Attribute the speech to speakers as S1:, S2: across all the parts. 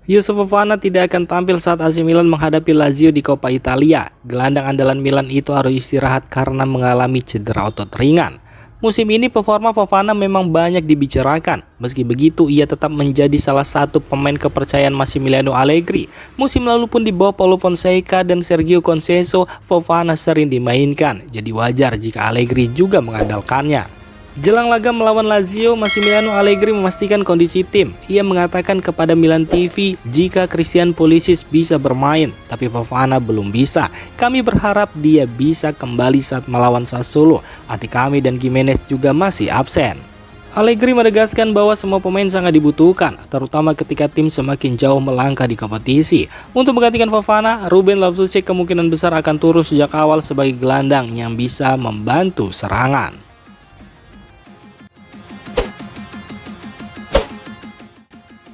S1: Yusuf Fofana tidak akan tampil saat AC Milan menghadapi Lazio di Coppa Italia. Gelandang andalan Milan itu harus istirahat karena mengalami cedera otot ringan. Musim ini performa Fofana memang banyak dibicarakan. Meski begitu, ia tetap menjadi salah satu pemain kepercayaan Massimiliano Allegri. Musim lalu pun di bawah Paulo Fonseca dan Sergio Conceição, Fofana sering dimainkan. Jadi wajar jika Allegri juga mengandalkannya. Jelang laga melawan Lazio, Massimiliano Allegri memastikan kondisi tim. Ia mengatakan kepada Milan TV jika Christian Pulisic bisa bermain, tapi Fofana belum bisa. Kami berharap dia bisa kembali saat melawan Sassuolo. Hati kami dan Gimenez juga masih absen. Allegri menegaskan bahwa semua pemain sangat dibutuhkan, terutama ketika tim semakin jauh melangkah di kompetisi. Untuk menggantikan Fofana, Ruben Loftus-Cheek kemungkinan besar akan turun sejak awal sebagai gelandang yang bisa membantu serangan.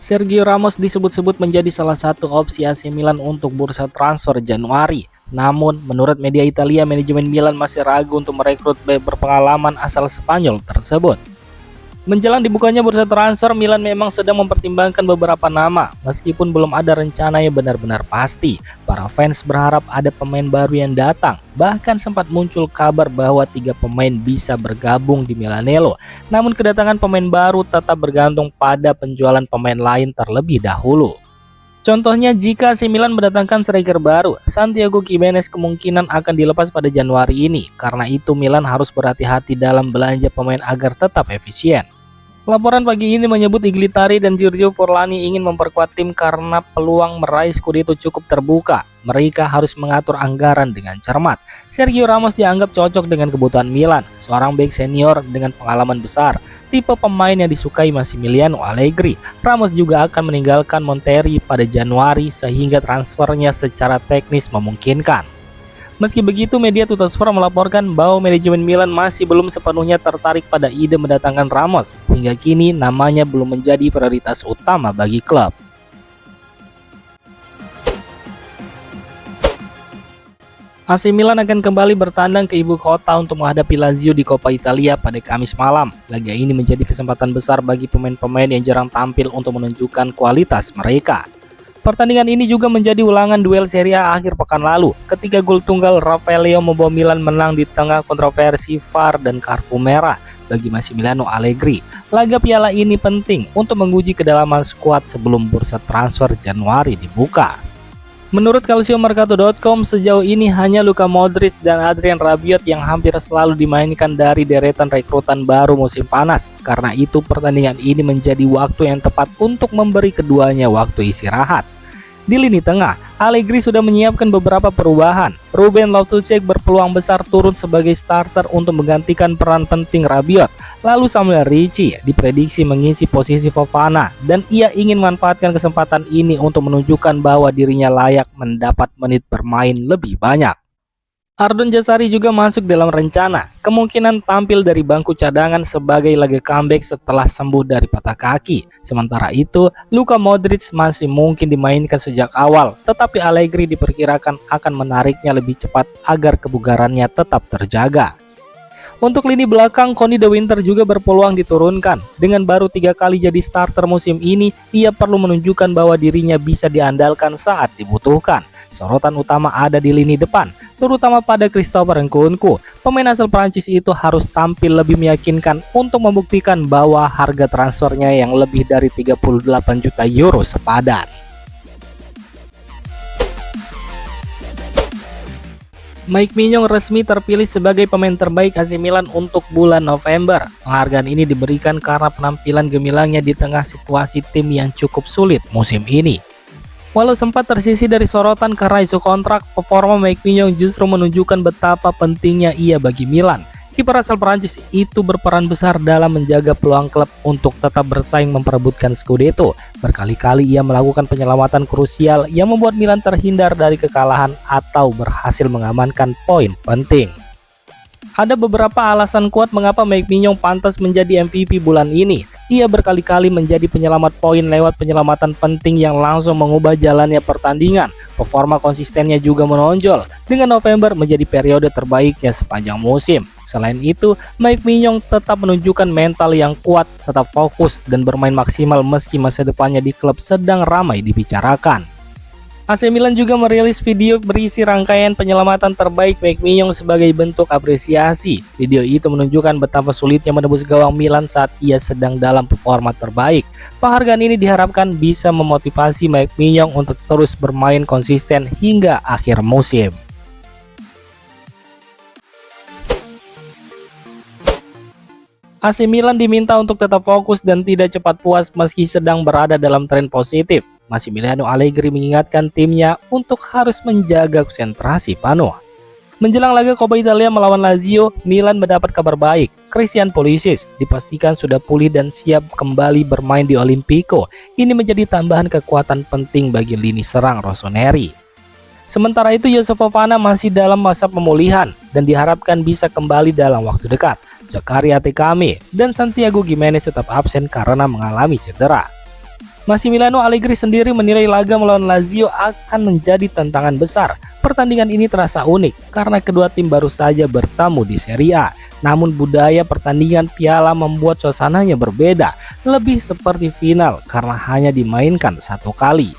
S1: Sergio Ramos disebut-sebut menjadi salah satu opsi AC Milan untuk bursa transfer Januari. Namun, menurut media Italia, manajemen Milan masih ragu untuk merekrut bek berpengalaman asal Spanyol tersebut. Menjelang dibukanya bursa transfer, Milan memang sedang mempertimbangkan beberapa nama. Meskipun belum ada rencana yang benar-benar pasti, para fans berharap ada pemain baru yang datang. Bahkan sempat muncul kabar bahwa 3 pemain bisa bergabung di Milanello. Namun kedatangan pemain baru tetap bergantung pada penjualan pemain lain terlebih dahulu. Contohnya, jika AC Milan mendatangkan striker baru, Santiago Gimenez kemungkinan akan dilepas pada Januari ini. Karena itu Milan harus berhati-hati dalam belanja pemain agar tetap efisien. Laporan pagi ini menyebut Iglitari dan Giorgio Forlani ingin memperkuat tim karena peluang meraih Scudetto cukup terbuka. Mereka harus mengatur anggaran dengan cermat. Sergio Ramos dianggap cocok dengan kebutuhan Milan, seorang bek senior dengan pengalaman besar, tipe pemain yang disukai Massimiliano Allegri. Ramos juga akan meninggalkan Monterrey pada Januari sehingga transfernya secara teknis memungkinkan. Meski begitu, media Tuttosport melaporkan bahwa manajemen Milan masih belum sepenuhnya tertarik pada ide mendatangkan Ramos. Hingga kini namanya belum menjadi prioritas utama bagi klub. AC Milan akan kembali bertandang ke ibu kota untuk menghadapi Lazio di Coppa Italia pada Kamis malam. Laga ini menjadi kesempatan besar bagi pemain-pemain yang jarang tampil untuk menunjukkan kualitas mereka. Pertandingan ini juga menjadi ulangan duel Serie A akhir pekan lalu, ketika gol tunggal Rafael Leao membawa Milan menang di tengah kontroversi VAR dan kartu merah bagi Massimiliano Allegri. Laga piala ini penting untuk menguji kedalaman skuad sebelum bursa transfer Januari dibuka. Menurut calciomercato.com, sejauh ini hanya Luka Modric dan Adrien Rabiot yang hampir selalu dimainkan dari deretan rekrutan baru musim panas. Karena itu pertandingan ini menjadi waktu yang tepat untuk memberi keduanya waktu istirahat. Di lini tengah, Allegri sudah menyiapkan beberapa perubahan. Ruben Loftus-Cheek berpeluang besar turun sebagai starter untuk menggantikan peran penting Rabiot. Lalu Samuel Ricci diprediksi mengisi posisi Fofana dan ia ingin memanfaatkan kesempatan ini untuk menunjukkan bahwa dirinya layak mendapat menit bermain lebih banyak. Ardon Jazari juga masuk dalam rencana, kemungkinan tampil dari bangku cadangan sebagai laga comeback setelah sembuh dari patah kaki. Sementara itu, Luka Modric masih mungkin dimainkan sejak awal, tetapi Allegri diperkirakan akan menariknya lebih cepat agar kebugarannya tetap terjaga. Untuk lini belakang, Conny De Winter juga berpeluang diturunkan. Dengan baru 3 kali jadi starter musim ini, ia perlu menunjukkan bahwa dirinya bisa diandalkan saat dibutuhkan. Sorotan utama ada di lini depan, terutama pada Christopher Nkunku. Pemain asal Prancis itu harus tampil lebih meyakinkan untuk membuktikan bahwa harga transfernya yang lebih dari 38 juta euro sepadan. Mike Maignan resmi terpilih sebagai pemain terbaik AC Milan untuk bulan November. Penghargaan ini diberikan karena penampilan gemilangnya di tengah situasi tim yang cukup sulit musim ini. Walau sempat tersisih dari sorotan karena isu kontrak, performa Mike Maignan justru menunjukkan betapa pentingnya ia bagi Milan. Kiper asal Prancis itu berperan besar dalam menjaga peluang klub untuk tetap bersaing memperebutkan Scudetto. Berkali-kali ia melakukan penyelamatan krusial yang membuat Milan terhindar dari kekalahan atau berhasil mengamankan poin penting. Ada beberapa alasan kuat mengapa Mike Maignan pantas menjadi MVP bulan ini. Ia berkali-kali menjadi penyelamat poin lewat penyelamatan penting yang langsung mengubah jalannya pertandingan. Performa konsistennya juga menonjol, dengan November menjadi periode terbaiknya sepanjang musim. Selain itu, Mike Mignon tetap menunjukkan mental yang kuat, tetap fokus, dan bermain maksimal meski masa depannya di klub sedang ramai dibicarakan. AC Milan juga merilis video berisi rangkaian penyelamatan terbaik Mike Mignon sebagai bentuk apresiasi. Video itu menunjukkan betapa sulitnya menembus gawang Milan saat ia sedang dalam performa terbaik. Penghargaan ini diharapkan bisa memotivasi Mike Mignon untuk terus bermain konsisten hingga akhir musim. AC Milan diminta untuk tetap fokus dan tidak cepat puas meski sedang berada dalam tren positif. Massimiliano Allegri mengingatkan timnya untuk harus menjaga konsentrasi penuh. Menjelang laga Coppa Italia melawan Lazio, Milan mendapat kabar baik. Christian Pulisic dipastikan sudah pulih dan siap kembali bermain di Olimpico. Ini menjadi tambahan kekuatan penting bagi lini serang rossoneri. Sementara itu, Youssouf Fofana masih dalam masa pemulihan dan diharapkan bisa kembali dalam waktu dekat. Zakaria Tekame dan Santiago Gimenez tetap absen karena mengalami cedera. Massimiliano Allegri sendiri menilai laga melawan Lazio akan menjadi tantangan besar. Pertandingan ini terasa unik karena kedua tim baru saja bertemu di Serie A. Namun budaya pertandingan piala membuat suasananya berbeda, lebih seperti final karena hanya dimainkan satu kali.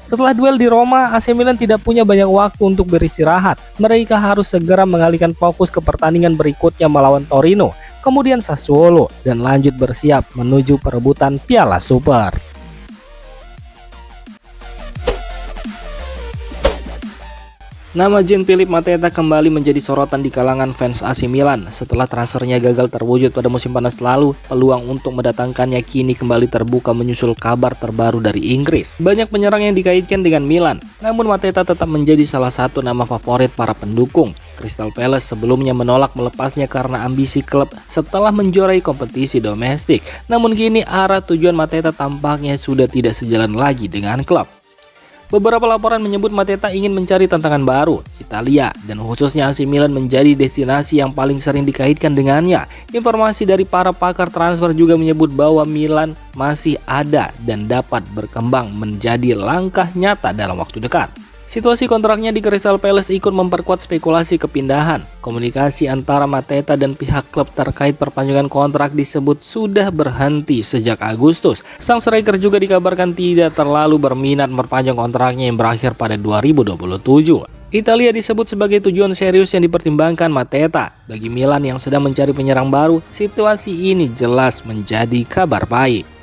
S1: Setelah duel di Roma, AC Milan tidak punya banyak waktu untuk beristirahat. Mereka harus segera mengalihkan fokus ke pertandingan berikutnya melawan Torino, kemudian Sassuolo, dan lanjut bersiap menuju perebutan Piala Super. Nama Jean-Philippe Mateta kembali menjadi sorotan di kalangan fans AC Milan. Setelah transfernya gagal terwujud pada musim panas lalu, peluang untuk mendatangkannya kini kembali terbuka menyusul kabar terbaru dari Inggris. Banyak penyerang yang dikaitkan dengan Milan, namun Mateta tetap menjadi salah satu nama favorit para pendukung. Crystal Palace sebelumnya menolak melepasnya karena ambisi klub setelah menjuarai kompetisi domestik. Namun kini arah tujuan Mateta tampaknya sudah tidak sejalan lagi dengan klub. Beberapa laporan menyebut Mateta ingin mencari tantangan baru. Italia dan khususnya AC Milan menjadi destinasi yang paling sering dikaitkan dengannya. Informasi dari para pakar transfer juga menyebut bahwa Milan masih ada dan dapat berkembang menjadi langkah nyata dalam waktu dekat. Situasi kontraknya di Crystal Palace ikut memperkuat spekulasi kepindahan. Komunikasi antara Mateta dan pihak klub terkait perpanjangan kontrak disebut sudah berhenti sejak Agustus. Sang striker juga dikabarkan tidak terlalu berminat memperpanjang kontraknya yang berakhir pada 2027. Italia disebut sebagai tujuan serius yang dipertimbangkan Mateta. Bagi Milan yang sedang mencari penyerang baru, situasi ini jelas menjadi kabar baik.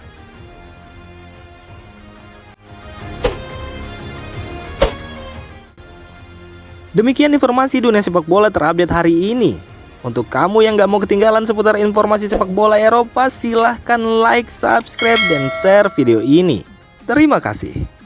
S1: Demikian informasi dunia sepak bola terupdate hari ini. Untuk kamu yang gak mau ketinggalan seputar informasi sepak bola Eropa, silahkan like, subscribe, dan share video ini. Terima kasih.